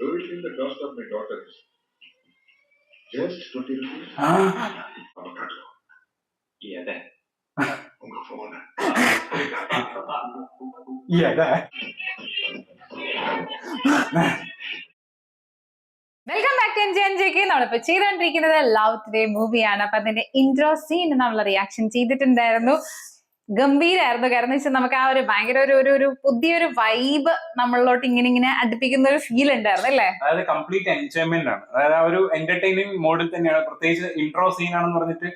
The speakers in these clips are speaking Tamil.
Everything the cost of my daughter is just 20 rupees. Avocado. Yeah, that. Unga phone. Yeah, that. Welcome back to എൻജോയ്ക്ക്. നമ്മളിപ്പോ ചെയ്തുകൊണ്ടിരിക്കുന്നത് ലവ് ടുഡേ മൂവിയാണ്. അപ്പൊ അതിന്റെ ഇൻട്രോ സീൻ നമ്മൾ റിയാക്ഷൻ ചെയ്തിട്ടുണ്ടായിരുന്നു. ഗംഭീരായിരുന്നു. കാരണം വെച്ചാൽ നമുക്ക് ആ ഒരു ഭയങ്കര ഒരു പുതിയൊരു വൈബ് നമ്മളിലോട്ട് ഇങ്ങനെ അടുപ്പിക്കുന്ന ഒരു ഫീൽ ഉണ്ടായിരുന്നു അല്ലേ? അതായത് കംപ്ലീറ്റ് എൻജോയ്മെന്റ് ആണ്. അതായത് ആ ഒരു എന്റർടൈനിങ് മോഡിൽ തന്നെയാണ്. പ്രത്യേകിച്ച് ഇൻട്രോ സീൻ ആണെന്ന് പറഞ്ഞിട്ട്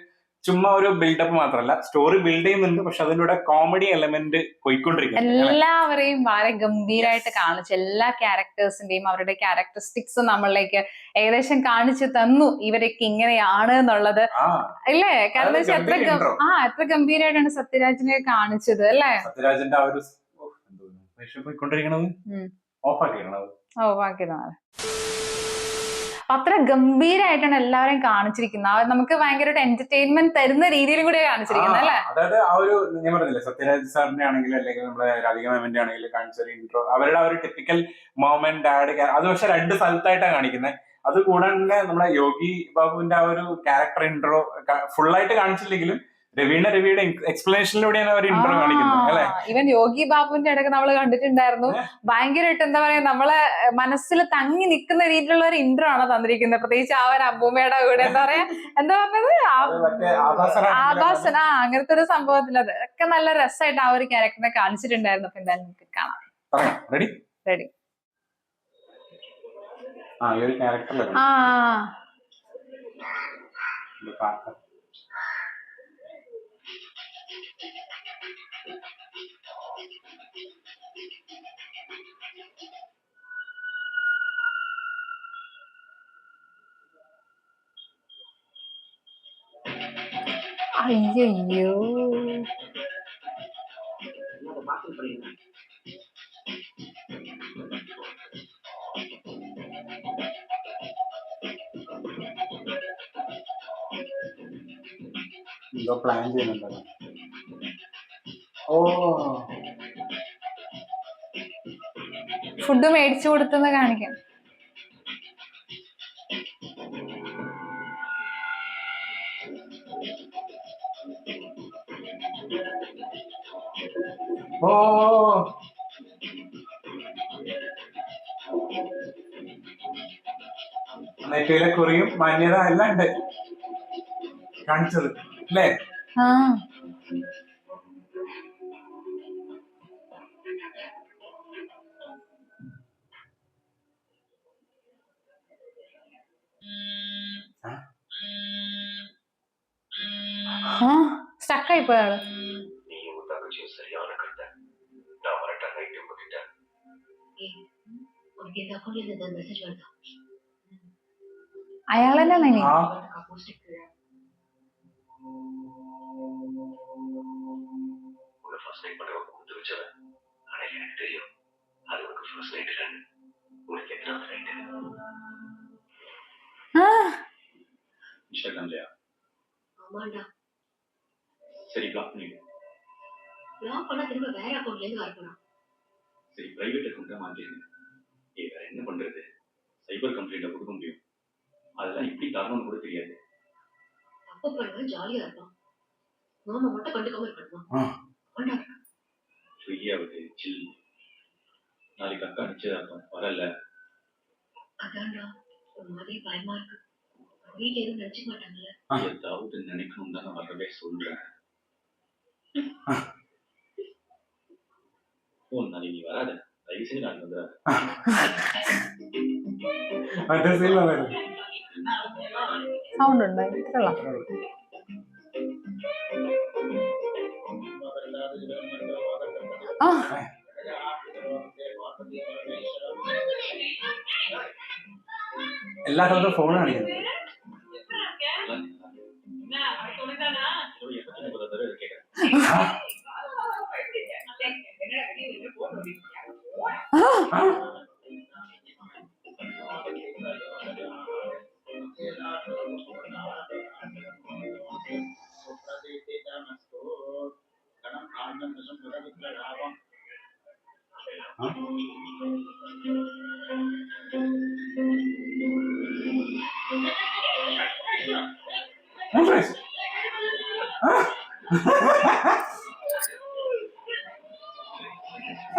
ചുമ്മാ ഒരു ബിൽഡപ്പ് മാത്രമല്ല, സ്റ്റോറി ബിൽഡ് ചെയ്യുന്നുണ്ട്. പക്ഷെ അതിലൂടെ കോമഡി എലമെന്റ് പോയിക്കൊണ്ടിരിക്കുന്നു. എല്ലാവരെയും വളരെ ഗംഭീരമായിട്ട് കാണിച്ചു. എല്ലാ ക്യാരക്ടേഴ്സിന്റെയും അവരുടെ ക്യാരക്ടറിസ്റ്റിക്സ് നമ്മളിലേക്ക് ഏകദേശം കാണിച്ചു തന്നു. ഇവരൊക്കെ ഇങ്ങനെയാണ് എന്നുള്ളത് അല്ലേ? കാരണം എത്ര ഗംഭീരമായിട്ടാണ് സത്യരാജിനെ കാണിച്ചത് അല്ലേ? സത്യരാജിന്റെ ആ ഒരു പോയിക്കൊണ്ടിരിക്കണത് ഓഫാക്കിയതാണ്. അത്ര ഗംഭീരമായിട്ടാണ് എല്ലാവരെയും കാണിച്ചിരിക്കുന്നത്. നമുക്ക് ഭയങ്കര എന്റർടൈൻമെന്റ് തരുന്ന രീതിയിലും കൂടെ കാണിച്ചിരിക്കുന്നത് അല്ലേ? അതായത് ആ ഒരു ഞാൻ പറഞ്ഞില്ലേ, സത്യരാജ് സാറിന്റെ ആണെങ്കിലും അല്ലെങ്കിൽ നമ്മുടെ രാധിക മാമിന്റെ ആണെങ്കിലും കാണിച്ച ഒരു ഇൻട്രോ, അവരുടെ ആ ഒരു ടിപ്പിക്കൽ മൊമെന്റ് ഡാഡ്, അത് പക്ഷെ 2 സ്ഥലത്തായിട്ടാണ് കാണിക്കുന്നത്. അത് കൂടാതെ നമ്മുടെ യോഗി ബാബുവിന്റെ ആ ഒരു ക്യാരക്ടർ ഇൻട്രോ ഫുള്ളായിട്ട് കാണിച്ചില്ലെങ്കിലും രവിയുടെ എക്സ്പ്ലനേഷനിലൂടെയാണ് അവർ ഇൻട്രോ കാണിക്കുന്നത് അല്ലെ? ഈവൻ യോഗി ബാബുവിന്റെ ഇടയ്ക്ക് നമ്മൾ കണ്ടിട്ടുണ്ടായിരുന്നു. ഭയങ്കരമായിട്ട് എന്താ പറയാ, നമ്മളെ മനസ്സിൽ തങ്ങി നിൽക്കുന്ന രീതിയിലുള്ള ഒരു ഇൻട്രോ ആണ് തന്നിരിക്കുന്നത്. പ്രത്യേകിച്ച് ആ ഒരു അമ്മൂമ്മയുടെ കൂടെ എന്താ പറയാ, എന്താ പറഞ്ഞത്, ആഭാസന, അങ്ങനത്തെ ഒരു സംഭവത്തിൽ അതൊക്കെ നല്ല രസമായിട്ട് ആ ഒരു ക്യാരക്ടറിനെ കാണിച്ചിട്ടുണ്ടായിരുന്നു. അപ്പൊ എന്തായാലും നമുക്ക് കാണാം. റെഡി? അയ്യോ, എന്തോ പ്ലാൻ ചെയ്യുന്നുണ്ടല്ലോ. ഫുഡ് മേടിച്ചു കൊടുത്തെന്ന് കാണിക്കാം. നെറ്റിയിലെ കുറിയും മാന്യത എല്ലാം ഉണ്ട് കാണിച്ചത് അല്ലേ? സ്റ്റക്കായി പോയാള്. അയാൾ തന്നെയാണ് ഇനി. சரி, பிளாக் பண்ணிடு. பிளாக் பண்ணா திரும்ப வேற அக்கவுண்ட்ல இருந்து வரணும். சரி, பிரைவேட் அக்கவுண்ட்டா மாத்திடுங்க. வேற என்ன பண்றது? சைபர் கம்ப்ளைண்ட்ட கொடுக்க முடியும். அதெல்லாம் இப்படி தரணும்னு கூட தெரியாது. தப்பு பண்ணா ஜாலியா இருப்பான். நாம மட்டும் கண்டுக்காம இருக்கணும். வேண்டாம். ஃப்ரீயாவது சில். நாளைக்கு அக்கா நிச்சயதார்த்தம் வரல. அதான்டா, ஒரு மாதிரி பயமா இருக்கு. வீட்டுல எதுவும் நினைச்சுக்க மாட்டாங்கல்ல? ஏதாவது நினைக்கணும் தான் நான் வரவே சொல்றேன். நாளைக்கு நீ வராத, தயவு செஞ்சு நாளைக்கு வந்துடாத. സൗണ്ട് ഉണ്ട് ഇത്രയുള്ള. എല്ലാ സ്ഥലത്തും ഫോൺ കാണിക്കുന്നത്.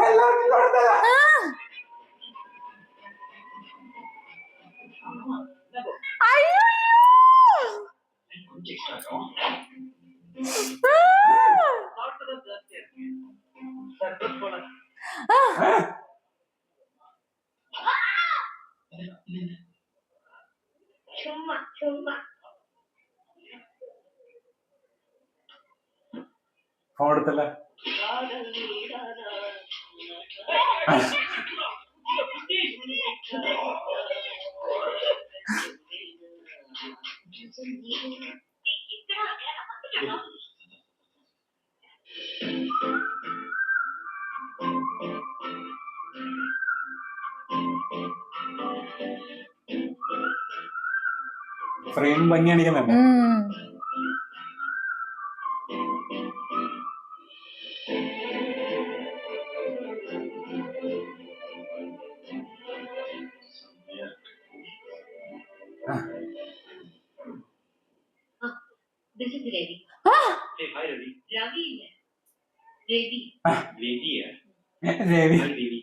എല്ലാവർക്കും കൊടുത്തതാ. അയ്യോ கொஞ்சம் எக்ஸ்ட்ரா இருக்கும். சும்மா சும்மா ഫോൺ എടുത്തല്ല. ഫ്രെയിം ഭംഗി കാണിക്കുന്നുണ്ട്. This is Ravi. Hey, hi Ravi. Ravi இல்ல Ravi. Ravi है. Ravi Hi Ravi.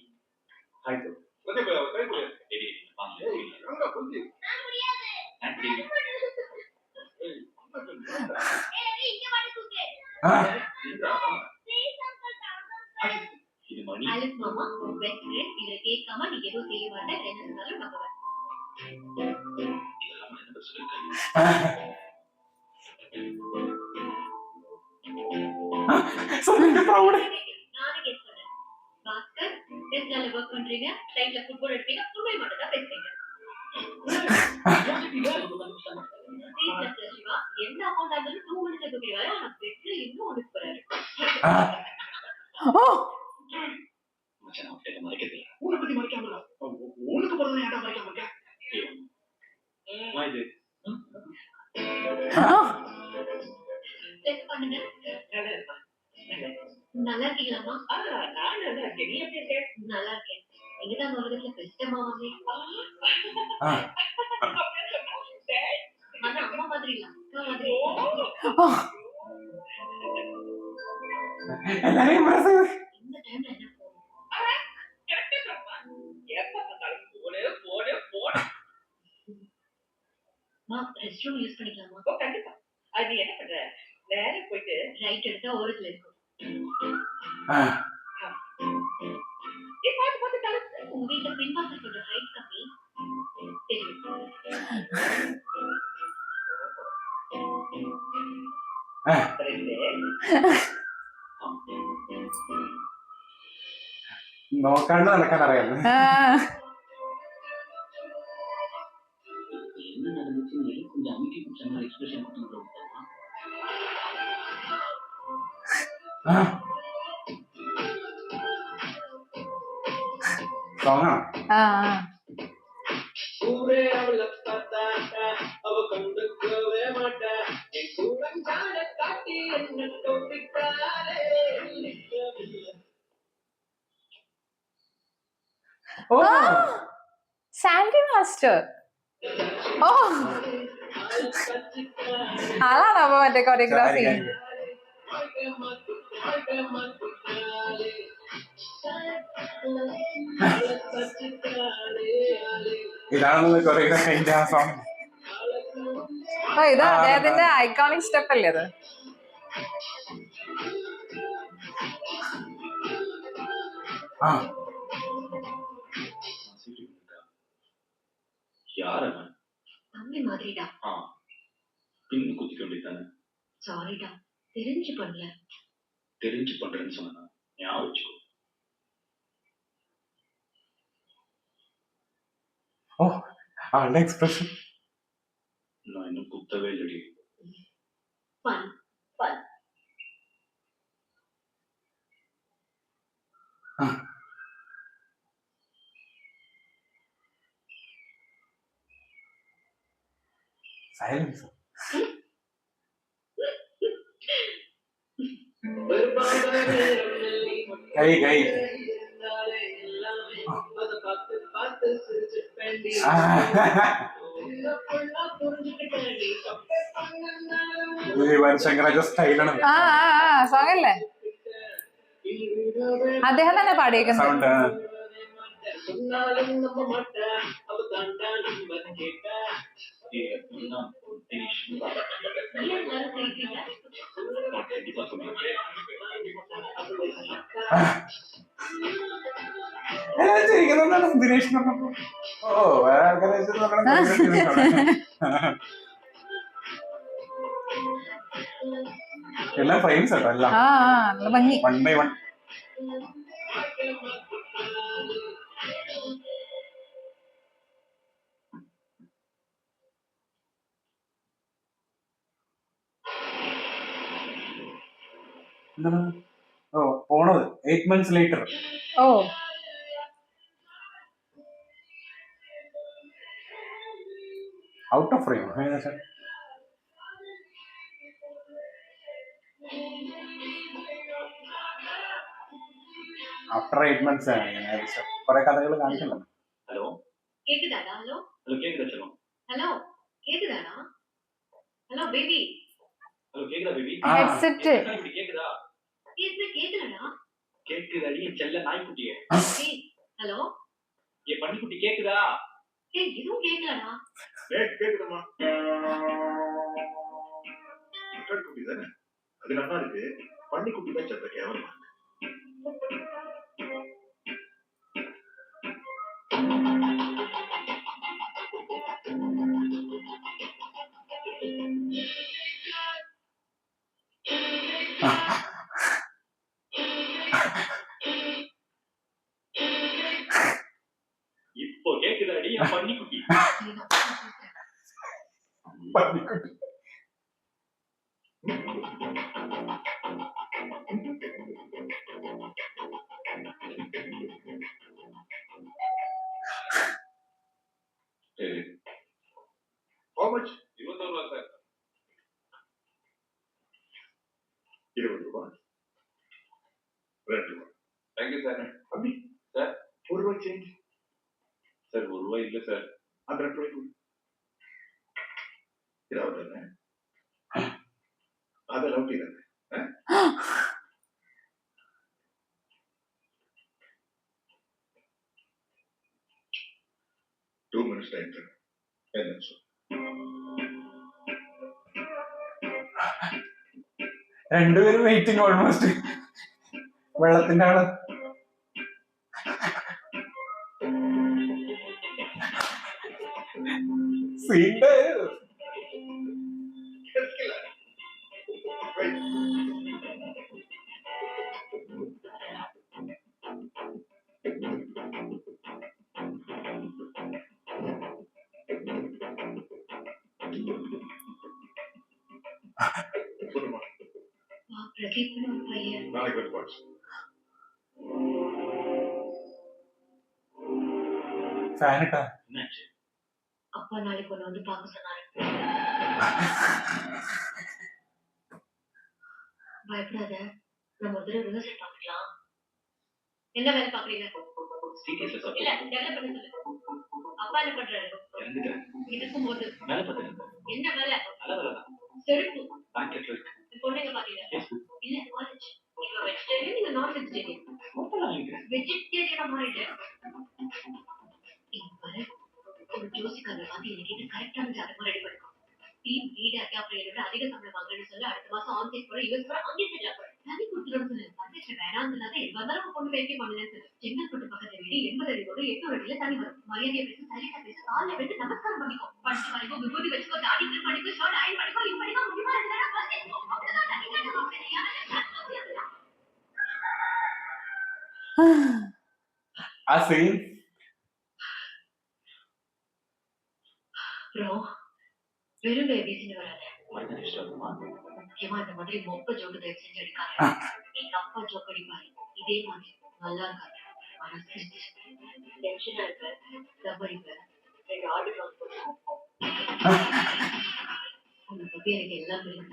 Hi bro. Ravi, வாங்க. நான் முடியாது. Hi Ravi. ஏய் ரவி இங்க மாட்டி தூக்கு. ப்ளீஸ் அங்கிள் இது மணி. அலிஸ் மாமா பெஸ்ட் ஃப்ரெண்ட் இவரை கேட்காம நீ எதுவும் செய்ய மாட்டேன் என்ன சொன்னாலும் நம்புவேன். இதெல்லாம் என்ன சொல்லிருக்காங்க? പ്രൗഡ്. நானே கெஸ் பண்ணேன். பாஸ்கர் டெஸ்லால வர்க் பண்றீங்க சைட்ல ஃபுட்பால் எடுப்பீங்க உண்மை மட்டும் தான் பேசுறீங்க. சிவா எந்த அக்கௌண்ட் ஆனாலும் 2 மினிட்ஸ் தூக்கிடுவாரு ஆனா பெட்ல இன்னும் ஒன்று போறாரு. மச்சான் அவட்ட மறைக்கிறது இல்ல. உன்னை பத்தி மறைக்காமல. உனக்கு பிறந்த ஏன்டா மறைக்காம இருக்க? இது செக் பண்ணுங்க. நல்லா இருக்கீங்களாமா? நான் நல்லா இருக்கேன். நீ எப்படி இருக்க? நல்லா இருக்கேன். நீங்க தான் உலகத்துல பெஸ்ட் மாமாவே. ஆனா அம்மா மாதிரி இல்ல அக்கா மாதிரி. എല്ലാരെയും impress ചെയ്തു. இந்த டைம்ல என்ன போகும்? மா ரெஸ்ட் ரூம் யூஸ் பண்ணிக்கலாமா? கண்டிப்பா. அது என்ன பண்ற? நேரா போயிட்டு ரைட் எடுத்தா ஓரத்துல இருக்கும். பாத்து தலை உங்க வீட்டுல பின்வாசல் கொஞ்சம் ஹைட் கம்மி தெரியும். നോക്കാണ്ട് നടക്കാൻ അറിയാമോ? என்ன நடந்துச்சுன்னு கொஞ்சம் அமைதி கொஞ்சம் எக்ஸ்பிரஷன் கொடுத்துருக்கோம். ஊரே அவளை பார்த்தாட்ட அவ கண்டுக்கவே மாட்டா என் கூடங்கால காட்டி என்ன தொட்டிட்டாலே. ഓ സാൻഡി മാസ്റ്റർ. ഓ അതാണ് അപ്പൊ മറ്റേ കൊറിയോഗ്രാഫി. ഇതാണ് കൊറിയോഗ്രാഫിന്റെ ആ സോങ്. ഓ ഇത് അദ്ദേഹത്തിന്റെ ഐക്കോണിക് സ്റ്റെപ്പ് അല്ലേ അത്? யாரவன்? தம்பி மாதிரிடா. பின்னு குத்திக்க வேண்டியதானே. சாரிடா தெரிஞ்சு பண்ணல. தெரிஞ்சு பண்றேன்னு சொன்னா ஞாபகம் வச்சுக்கோ. ഓ ആളുടെ എക്സ്പ്രഷൻ. நான் இன்னும் குத்தவே இல்லடி. Fun fun. സൈലൻസ്. കൈ കൈ യുവൻ ശങ്കർ രാജ സ്റ്റൈലാണ് ആ സോങ് അല്ലേ അദ്ദേഹം തന്നെ പാടിയേക്കുന്നത്. സൗണ്ട് ചെയ്യുന്നതാണ് ദിനേശ് എന്ന് പറഞ്ഞപ്പോ ഓ വേറെ ആൾക്കാരെ എല്ലാം ഫ്രെയിംസ് കേട്ടോ എല്ലാം നല്ല ഭംഗി. 1 by 1. എന്താണ് ഓ പോണത് 8 months later. Oh out of frame after 8 months കുറെ കഥകൾ കാണിക്കുന്നുണ്ട്. ஹலோ கேக்குதாடா? ஹலோ ஹலோ கேக்குதா செல்லம்? ஹலோ கேக்குதாடா? ஹலோ பேபி ஹலோ கேக்குதா பேபி? ஹெட்செட் இப்படி கேக்குதா? கேக்குதாடா? கேக்குதாடி என் செல்ல நாய்க்குட்டியே. ஏய் ஹலோ என் பன்னிக்குட்டி கேக்குதா? ஏய் இதுவும் கேக்கலடா. கேக்குதுமா குட்டி தானே அது நல்லா இருக்கு. பன்னிக்குட்டி தான் சத்த கேவலமா இப்போ கேக்குதாடி என் பன்னிக்குட்டி? പന്നിക്കുട്ടി How much? 21 ரூபா சார். 20 ரூபாய் 2 ரூபாய். Thank you sir. அப்படி சார் 1 ரூபாய் சேஞ்ச். சார் 1 ரூபாய் இல்ல சார். அந்த 2 ரூபாய் கொடு. 20 தானே அதெல்லாம் ஓகே தானே 2 minutes டைம் தரேன். என்ன சொல் രണ്ടുപേരും വെയിറ്റിംഗ് ഓൾമോസ്റ്റ് വെള്ളത്തിന്റെ ആള് സീൻ്റെ சொல்லுமா பிரதீப்னு ஒரு பையன் நாளைக்கு வந்து பாட்ஸ் ഫാനിട്ടാ என்னாச்சு? அப்பா நாளைக்கு ஒண்ணு வந்து பார்க்க சொன்னாரு. பயப்படாத, நம்ம ஒரு தடவை ரிவர்சல் பார்க்கலாம். என்ன வேலை பாக்குறீங்க? சீக்கிரத்துல சார். இல்ல டெவலப் பண்ண சொல்லு. அப்பா என்ன பண்றாரு? இறந்துட்டேன். இருக்கும்போது மேல பார்த்துருக்கேன். என்ன வேலை? நல்ல வேலை தான். செருப்பு பேக்கெட்ல இருக்கு. பொண்ணுங்க பாத்தீங்க இல்ல காலேஜ். நீங்க வெஜிடேரியன், நீங்க நான் வெஜிடேரியன். ஹோட்டல் வாங்கிக்கிறேன். வெஜிடேரியனா மாறிட்டேன். இங்க பாரு, ஒரு ஜோசிக்காரரை பார்த்து எனக்கு இது கரெக்டான ஜாதகம் ரெடி பண்ணிக்கோ. டீம் லீடர் அப்புறம் என்னோட அதிக சம்பளம் வாங்குறேன்னு சொல்லி அடுத்த மாசம் ஆன்சைட் போற யூஎஸ் போற அங்கே செட்டில் ஆகும். தனி கொடுத்துருன்னு சொல்லு. பர்மிஷன் வேணாம் இல்லாத எவ்வளவு பொண்ணு வேலைக்கு பண்ணுறேன்னு சொல்லு. செங்கல்பட்டு பக்கத்து வீடு 80 அடி ரோடு 8 அடியில தனி வரும். மரியாதையை பேச சரியா பேச காலைல பேச நமஸ்காரம் பண்ணிக்கோ. படிச்சு பண்ணிக்கோ, விபூதி வச்சுக்கோ, தாடி கிளீன் பண்ணிக்கோ, ஷர்ட் அயன் பண்ணிக்கோ, இது பண்ணிக்கோ, முடியுமா இருந்தா பண்ணிக்கோ. அப்படிதான் தனி கட்டணும். சரியா? ആ സീൻ ப்ரோ வெறும் பேபிஸ்னு வராது. மனிதன் இஷ்டமா முக்கியமா இந்த மாதிரி மொக்க ஜோக்கு தயவு செஞ்சு அடிக்காது. எங்க அப்பா ஜோக் அடிப்பாரு இதே மாதிரி நல்லா இருக்காது. மனசு டென்ஷனா இருப்ப டப் அடிப்ப 2 ஆர்டர் உன்னை பத்தி எனக்கு எல்லாம் தெரியும்.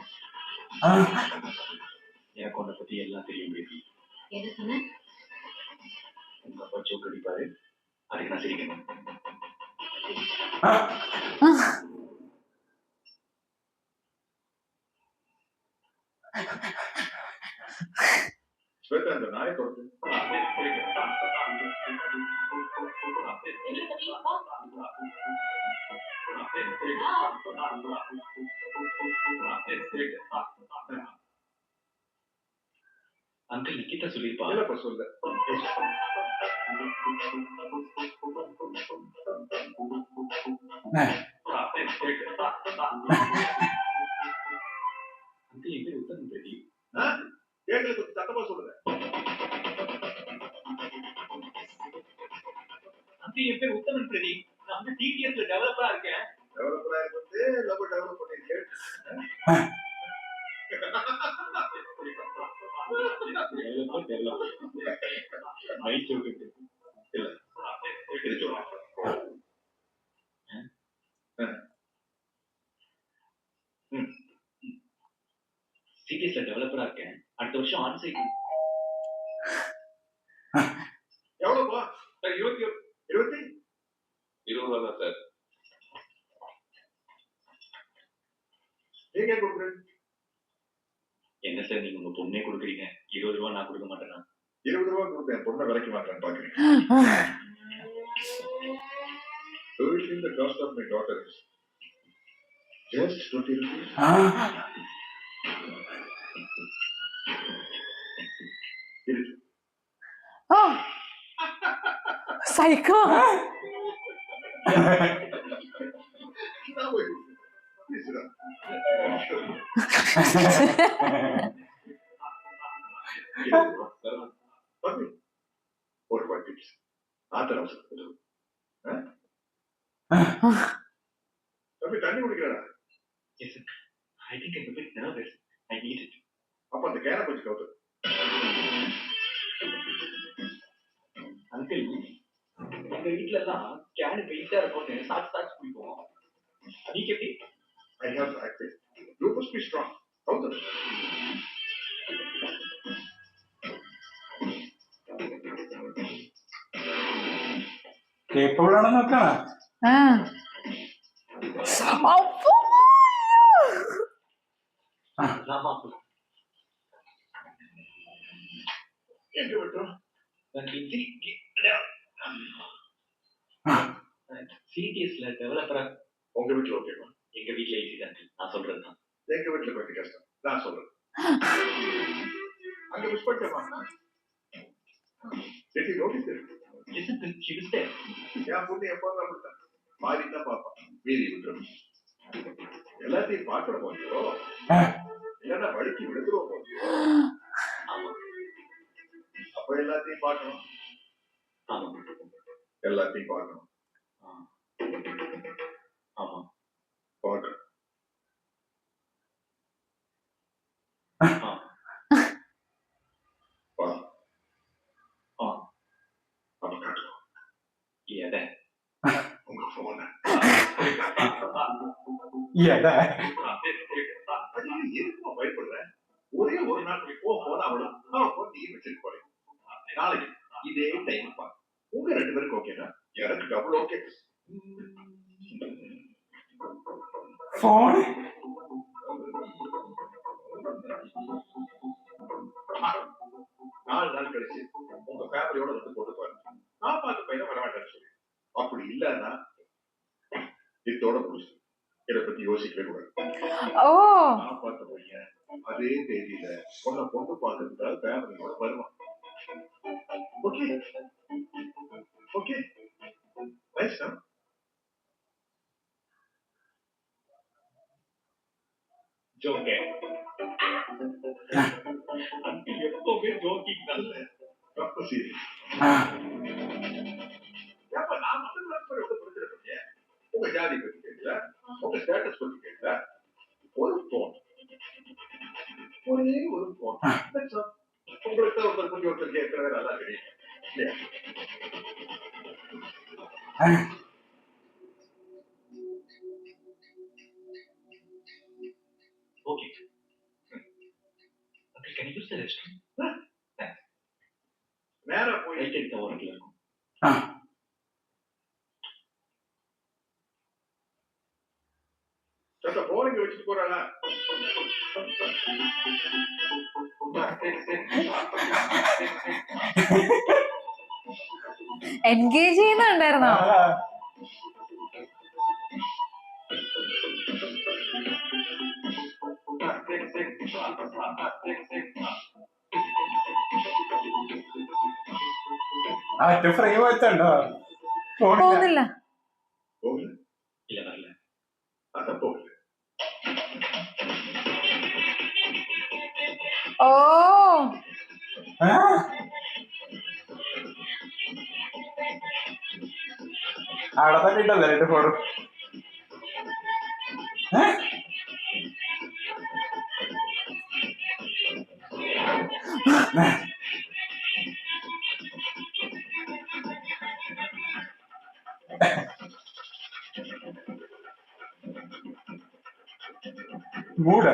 எனக்கு உன்னை பத்தி எல்லாம் தெரியும் பேபி. என்ன சொன்ன? உங்க அப்பா ஜோக் அடிப்பாரு, அதுக்கு நான் சிரிக்கணும். நாயை தொடர்ந்து அங்கிள் நிக்கிதா சொல்லிருப்பா. இல்லப்பா சொல்ல அங்கிள் எங்க உத்தரம் தெரியும். கேட்கல கொஞ்சம் சத்தமா சொல்லுங்க. அங்கிள் என் பேர் உத்தமன் பிரதீப். நான் வந்து டிடிஎஸ்ல டெவலப்பரா இருக்கேன். டெவலப்பரா இருந்து லவ் டெவலப் பண்ணிருக்கேன். சிடிஎஸ்ல டெவலப்பரா இருக்கேன். அடுத்த வருஷம் ஆன்சைட். எவ்வளவுப்பா? 20 20 தான் சார். நீங்க கொடுக்குறேன். என்ன சார் நீங்க உங்க பொண்ணே கொடுக்குறீங்க, 20 ரூபா நான் கொடுக்க மாட்டேனா? 20 ரூபா கொடுத்தேன், பொண்ணை விலைக்கு மாட்டேன்னு பாக்குறேன். So you think the cost of my daughter is just 20 rupees? இருக்கு. സൈക്കോ நான் போய் கொடுக்கிறேன். Please sit down. தம்பி, ஒரு 5 tips. ஆத்திர அவசரத்துக்கு உதவு. தம்பி தண்ணி குடிக்கிறடா. Yes sir. I think I'm a bit nervous. I need it. அப்ப அந்த கேனை கொஞ்சம் கவுத்து. அங்கிள், எங்க வீட்ல எல்லாம் கேன் வெயிட்டா இருக்கும்னு சாப்பிட்டு குடிப்போம். நீங்க எப்படி? I have to act it. You must be strong. கவுத்து. കേപ്പബിൾ ആണെന്ന് നോക്കണം. ஆமா. எங்க விட்டோம்? சிடிஎஸ்ல டெவலப்பரா. உங்க வீட்டுல ஓகேவா? எங்க வீட்ல ஈஸி தான். நான் சொல்றதுதான். எங்க வீட்டுல கொஞ்சம் கஷ்டம். நான் சொல்றேன். அங்க மிஸ் பண்ணிட்டேமா? சரி நோட்டீஸ் இருக்கு. Listen to she was there. என் பொண்ணு எப்போதான் அப்படித்தான் மாறி தான் பார்ப்பான். மீறி விட்டுரும். எல்லாத்தையும் பார்க்கற போதியோ இல்லைன்னா வழிக்கு விழுந்துருவோம் போதியோ. ஆமா. அப்ப எல்லாத்தையும் பார்க்கணும். ஆமா. எல்லாத்தையும் பார்க்கணும். ஆமா. பார்க்கணும். வா. அப்ப காட்டுவோம். எதை? உங்க போன எதுக்குமா பயப்படுறேன்? ஒரே ஒரு நாள் போன அவ்வளவு நீ வச்சிருக்க போறேன். நாளைக்கு இதே டைம் பா. உங்க 2 பேருக்கு ஓகேனா? எனக்கு டபுள் ஓகே. ഫോൺ 4 நாள் கழிச்சு உங்க ஃபேமிலியோட வந்து போட்டு பாருங்க. நான் பார்த்த பையனை வரமாட்டேன்னு சொல்லி. அப்படி இல்லன்னா இதோட புடிச்சு இதை பத்தி யோசிக்கவே கூடாது. நான் பார்த்த பையன் அதே தேதியில உன்னை பொண்ணு பார்க்கறதுக்காக ஃபேமிலியோட வருவான். Okay okay nice. ஜோக்கே. அது எப்பவுமே ஜோக்கிங் தான். ரொம்ப சீரியஸ். ஏப்பா நான் மட்டும் பிரச்சனை உங்க ஜாதி பத்தி கேட்கல, உங்க ஸ்டேட்டஸ் பத்தி கேட்கல. ஒரு போன், ஒரே ஒரு போன். உங்களுக்கு ஒருத்தர் பத்தி ஒருத்தர் கேட்கறது நல்லா தெரியும் இல்லையா? Okay. Okay, can you use the restroom? Thanks. நேரா போய் ரைட் எடுத்த ஓரத்துல இருக்கும். போன் இங்க வச்சுட்டு போறாளா? എൻഗേജ് ചെയ്യുന്നുണ്ടായിരുന്നോ? ഒറ്റ ഫ്രെയിം വെച്ചുണ്ടോ? പോകുന്നില്ല. போகல, இல்ல வரல. அதான் போகல. ഓ അവിടെ തന്നെ ഇട്ടല്ലേ 2 ഫോട്ടോ? മൂട്